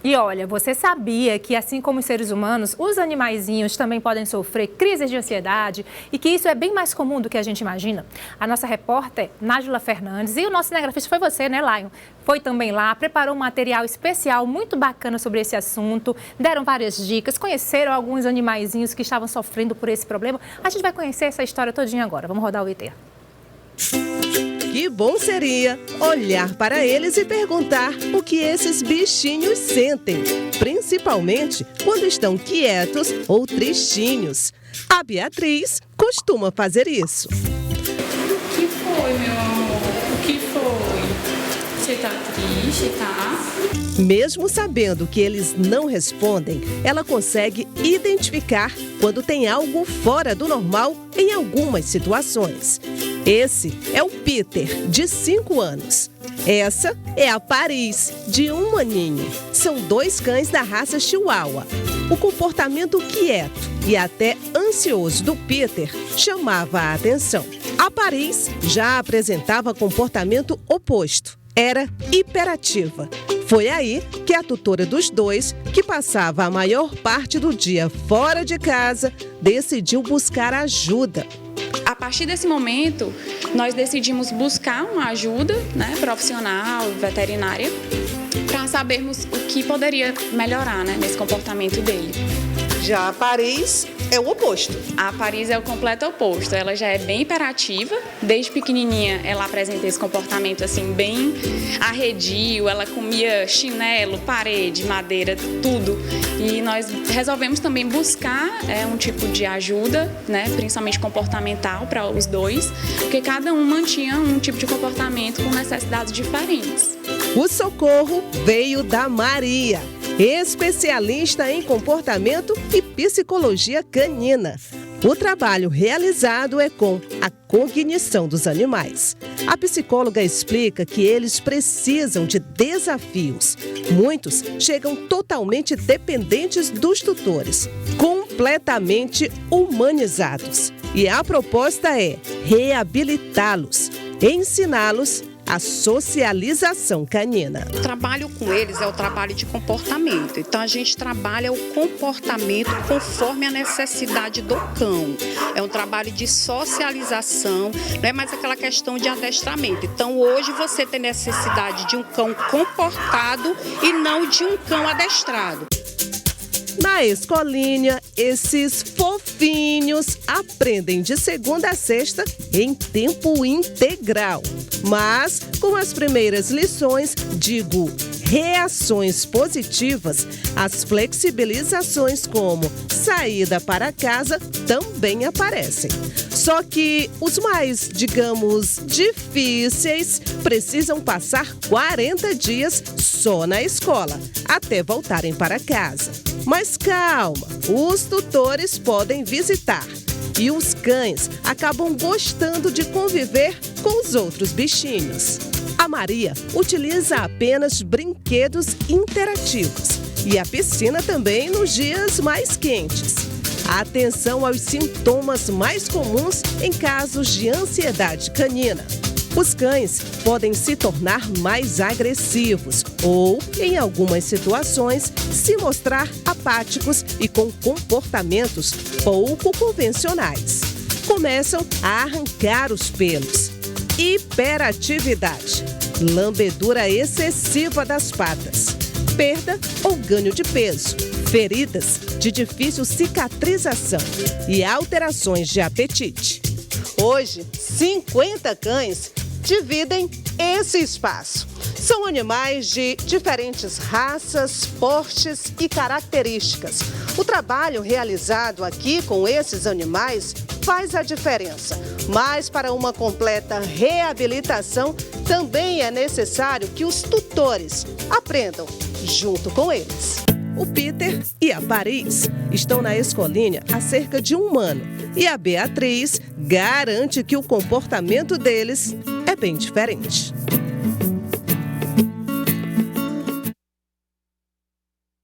E olha, você sabia que, assim como os seres humanos, os animaizinhos também podem sofrer crises de ansiedade e que isso é bem mais comum do que a gente imagina? A nossa repórter, Nájila Fernandes, e o nosso cinegrafista foi você, né, Lion? Foi também lá, preparou um material especial muito bacana sobre esse assunto, deram várias dicas, conheceram alguns animaizinhos que estavam sofrendo por esse problema. A gente vai conhecer essa história todinha agora. Vamos rodar o VT. Que bom seria olhar para eles e perguntar o que esses bichinhos sentem, principalmente quando estão quietos ou tristinhos. A Beatriz costuma fazer isso. O que foi, meu amor? O que foi? Você tá triste, tá? Mesmo sabendo que eles não respondem, ela consegue identificar quando tem algo fora do normal em algumas situações. Esse é o Peter, de 5 anos. Essa é a Paris, de 1 aninho. São 2 cães da raça Chihuahua. O comportamento quieto e até ansioso do Peter chamava a atenção. A Paris já apresentava comportamento oposto. Era hiperativa. Foi aí que a tutora dos dois, que passava a maior parte do dia fora de casa, decidiu buscar ajuda. A partir desse momento, nós decidimos buscar uma ajuda, profissional, veterinária, para sabermos o que poderia melhorar, nesse comportamento dele. Já a Paris é o oposto. A Paris é o completo oposto. Ela já é bem hiperativa. Desde pequenininha, ela apresenta esse comportamento assim bem arredio. Ela comia chinelo, parede, madeira, tudo. E nós resolvemos também buscar um tipo de ajuda, principalmente comportamental para os dois, porque cada um mantinha um tipo de comportamento com necessidades diferentes. O socorro veio da Maria, especialista em comportamento e psicologia canina. O trabalho realizado é com a cognição dos animais. A psicóloga explica que eles precisam de desafios. Muitos chegam totalmente dependentes dos tutores, completamente humanizados. E a proposta é reabilitá-los, ensiná-los a socialização canina. O trabalho com eles é o trabalho de comportamento. Então, a gente trabalha o comportamento conforme a necessidade do cão. É um trabalho de socialização, não é mais aquela questão de adestramento. Então, hoje você tem necessidade de um cão comportado e não de um cão adestrado. Na escolinha, esses fofinhos aprendem de segunda a sexta em tempo integral. Mas, com as primeiras lições, reações positivas, as flexibilizações como saída para casa também aparecem. Só que os mais, difíceis precisam passar 40 dias só na escola, até voltarem para casa. Mas calma, os tutores podem visitar. E os cães acabam gostando de conviver com os outros bichinhos. A Maria utiliza apenas brinquedos interativos e a piscina também nos dias mais quentes. Atenção aos sintomas mais comuns em casos de ansiedade canina. Os cães podem se tornar mais agressivos ou, em algumas situações, se mostrar apáticos e com comportamentos pouco convencionais. Começam a arrancar os pelos. Hiperatividade, lambedura excessiva das patas, perda ou ganho de peso, feridas de difícil cicatrização e alterações de apetite. Hoje, 50 cães dividem esse espaço. São animais de diferentes raças, portes e características. O trabalho realizado aqui com esses animais faz a diferença. Mas para uma completa reabilitação, também é necessário que os tutores aprendam junto com eles. O Peter e a Paris estão na escolinha há cerca de 1 ano. E a Beatriz garante que o comportamento deles é bem diferente.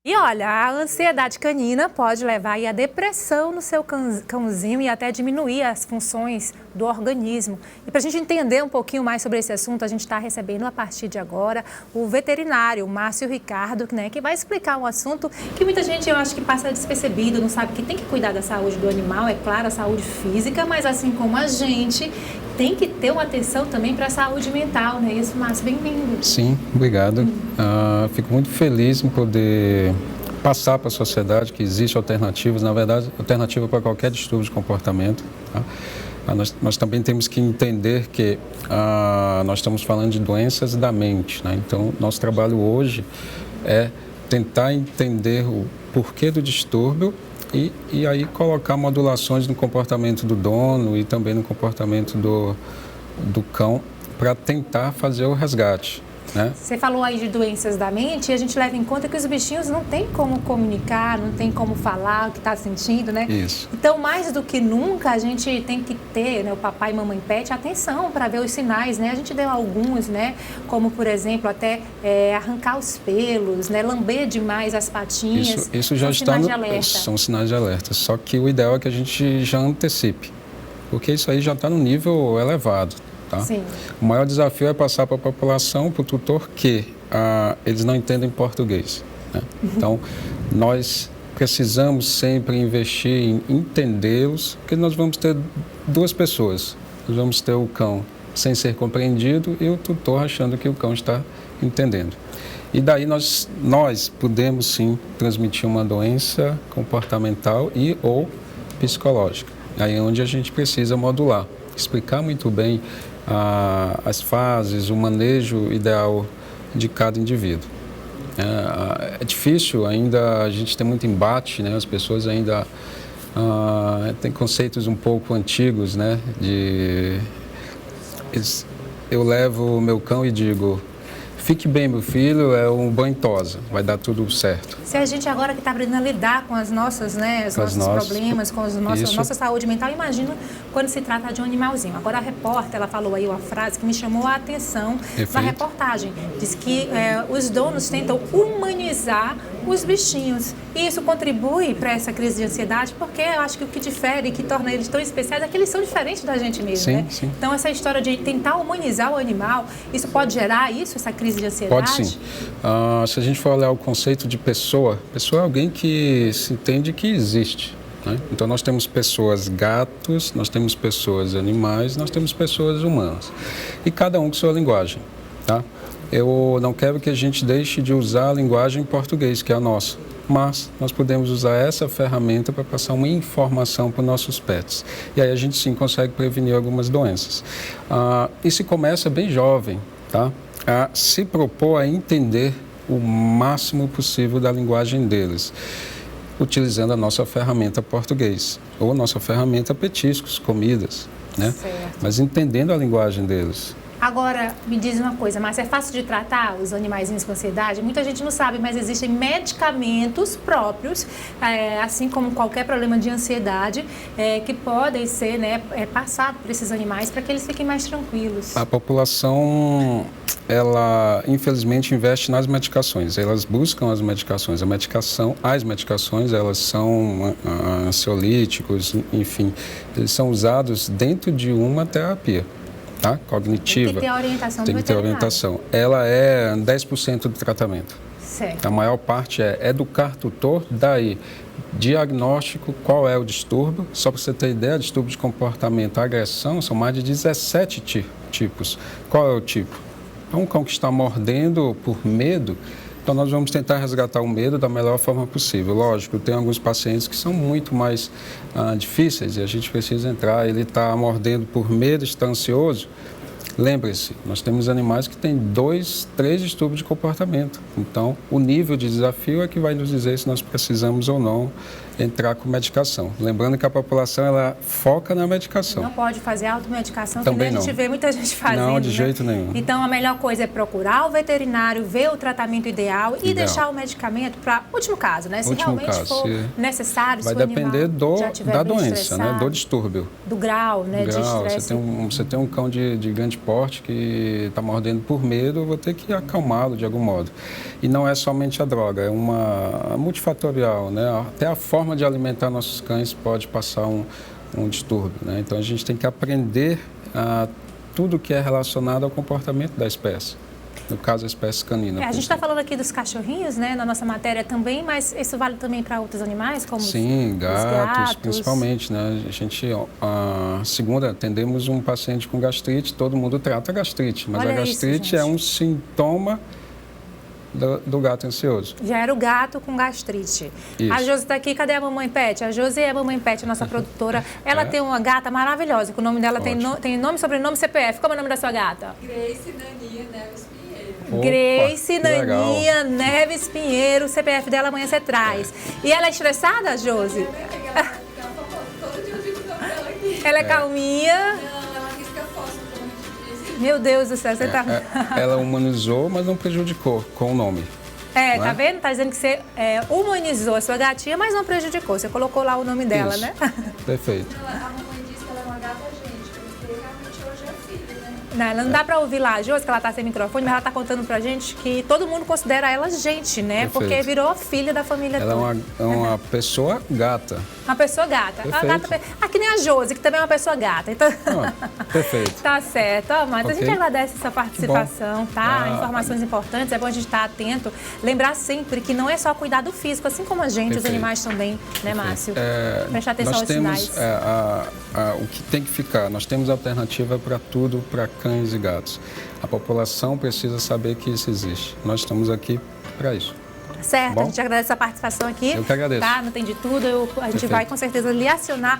E olha, a ansiedade canina pode levar aí à depressão no seu cãozinho e até diminuir as funções do organismo. E para a gente entender um pouquinho mais sobre esse assunto, a gente está recebendo a partir de agora o veterinário Márcio Ricardo, né, que vai explicar um assunto que muita gente, eu acho que passa despercebido, não sabe que tem que cuidar da saúde do animal, é claro, a saúde física, mas assim como a gente, tem que ter uma atenção também para a saúde mental, né? Isso, Márcio, bem-vindo. Sim, obrigado. Fico muito feliz em poder passar para a sociedade que existem alternativas, na verdade, alternativa para qualquer distúrbio de comportamento. Tá? Nós também temos que entender que nós estamos falando de doenças da mente, né? Então, nosso trabalho hoje é tentar entender o porquê do distúrbio e aí colocar modulações no comportamento do dono e também no comportamento do cão para tentar fazer o resgate. Né? Você falou aí de doenças da mente e a gente leva em conta que os bichinhos não têm como comunicar, não tem como falar o que está sentindo, né? Isso. Então, mais do que nunca, a gente tem que ter, né, o papai e mamãe pet, atenção para ver os sinais, né? A gente deu alguns, né? Como, por exemplo, até arrancar os pelos, né? Lamber demais as patinhas. Isso já está são sinais de alerta. Só que o ideal é que a gente já antecipe, porque isso aí já está no nível elevado. Tá? Sim. O maior desafio é passar para a população, para o tutor, que eles não entendem português. Né? Então, nós precisamos sempre investir em entendê-los, porque nós vamos ter duas pessoas. Nós vamos ter o cão sem ser compreendido e o tutor achando que o cão está entendendo. E daí nós podemos sim transmitir uma doença comportamental e ou psicológica. Aí é onde a gente precisa modular, explicar muito bem as fases, o manejo ideal de cada indivíduo. É difícil ainda, a gente tem muito embate, né? As pessoas ainda têm conceitos um pouco antigos, né? Eu levo o meu cão e digo: fique bem, meu filho, é um banho tosa, vai dar tudo certo. Se a gente agora que está aprendendo a lidar com as nossas, né, os nossos problemas, com a nossa saúde mental, imagina quando se trata de um animalzinho. Agora a repórter, ela falou aí uma frase que me chamou a atenção na reportagem. Diz que os donos tentam humanizar os bichinhos. E isso contribui para essa crise de ansiedade, porque eu acho que o que difere, que torna eles tão especiais, é que eles são diferentes da gente mesmo, sim, né? Sim. Então essa história de tentar humanizar o animal, isso pode gerar essa crise de ansiedade? Pode sim. Se a gente for olhar o conceito de pessoa é alguém que se entende que existe. Né? Então nós temos pessoas gatos, nós temos pessoas animais, nós temos pessoas humanas. E cada um com sua linguagem. Tá? Eu não quero que a gente deixe de usar a linguagem em português, que é a nossa. Mas nós podemos usar essa ferramenta para passar uma informação para os nossos pets. E aí a gente sim consegue prevenir algumas doenças. E se começa bem jovem, tá? A se propor a entender o máximo possível da linguagem deles, utilizando a nossa ferramenta português, ou a nossa ferramenta petiscos, comidas, né? Certo. Mas entendendo a linguagem deles. Agora, me diz uma coisa, Márcia, é fácil de tratar os animaizinhos com ansiedade? Muita gente não sabe, mas existem medicamentos próprios, assim como qualquer problema de ansiedade, que podem ser, né, passados por esses animais para que eles fiquem mais tranquilos. A população, ela infelizmente investe nas medicações, elas buscam as medicações. As medicações, elas são ansiolíticos, enfim, eles são usados dentro de uma terapia. Tá? Cognitiva. Tem que ter a orientação do veterinário. Tem que ter orientação. Ela é 10% do tratamento. Certo. A maior parte é educar tutor, daí diagnóstico, qual é o distúrbio. Só para você ter ideia, distúrbio de comportamento, agressão, são mais de 17 tipos. Qual é o tipo? É um cão que está mordendo por medo. Então, nós vamos tentar resgatar o medo da melhor forma possível. Lógico, tem alguns pacientes que são muito mais difíceis e a gente precisa entrar. Ele está mordendo por medo, está ansioso. Lembre-se, nós temos animais que têm 2, 3 distúrbios de comportamento. Então, o nível de desafio é que vai nos dizer se nós precisamos ou não entrar com medicação. Lembrando que a população, ela foca na medicação. Não pode fazer automedicação, também que a gente vê muita gente fazendo. Não, de né? jeito nenhum. Então, a melhor coisa é procurar o veterinário, ver o tratamento ideal e deixar o medicamento para último caso, né? Se realmente for necessário, vai depender da doença, né? Do distúrbio. Do grau, né? Do grau. De estresse. Você tem um cão de grande porte, porte que está mordendo por medo, eu vou ter que acalmá-lo de algum modo. E não é somente a droga, é uma multifatorial, né? Até a forma de alimentar nossos cães pode passar um distúrbio, né? Então a gente tem que aprender tudo que é relacionado ao comportamento da espécie. No caso, a espécie canina. A gente está falando aqui dos cachorrinhos, né, na nossa matéria também, mas isso vale também para outros animais, como Sim, os gatos, principalmente, né? A gente, segunda, atendemos um paciente com gastrite, todo mundo trata gastrite, mas Olha a gastrite isso, é um sintoma do gato ansioso. Já era o gato com gastrite. Isso. A Josi está aqui, cadê a Mamãe Pet? A Josi é a Mamãe Pet, nossa produtora. Ela tem uma gata maravilhosa, que o nome dela tem nome, sobrenome, CPF. Como é o nome da sua gata? Grace Dania Neves Pinheiro. Opa, Grace Naninha legal. Neves Pinheiro, o CPF dela amanhã você traz. E ela é estressada, Josi? Todo dia eu digo o nome dela aqui. Ela é calminha? Não, ela risca fósforo, como a gente diz. Meu Deus do céu, você tá... Ela humanizou, mas não prejudicou com o nome. Não tá é? vendo? Tá dizendo que você humanizou a sua gatinha, mas não prejudicou. Você colocou lá o nome dela, Isso. né? Perfeito. A mamãe disse que ela é uma gata gente, porque realmente hoje é filho, né? Não, ela não dá pra ouvir lá a Josi, que ela tá sem microfone, mas ela tá contando pra gente que todo mundo considera ela gente, né? Perfeito. Porque virou filha da família Ela toda. é uma pessoa gata. Uma pessoa gata. Perfeito. Que nem a Josi, que também é uma pessoa gata. Então... Perfeito. Tá certo. Ó, mas a gente Ok. agradece essa participação, tá? Ah. Informações importantes, é bom a gente estar atento. Lembrar sempre que não é só cuidar do físico, assim como a gente, os Perfeito. animais também, né, Márcio? Prestar atenção Nós aos temos sinais. o que tem que ficar. Nós temos alternativa para tudo, para cães e gatos. A população precisa saber que isso existe. Nós estamos aqui para isso. Certo, Bom? a gente agradece a participação aqui. Eu que agradeço. Tá? Não tem de tudo. A gente Perfeito. vai com certeza lhe acionar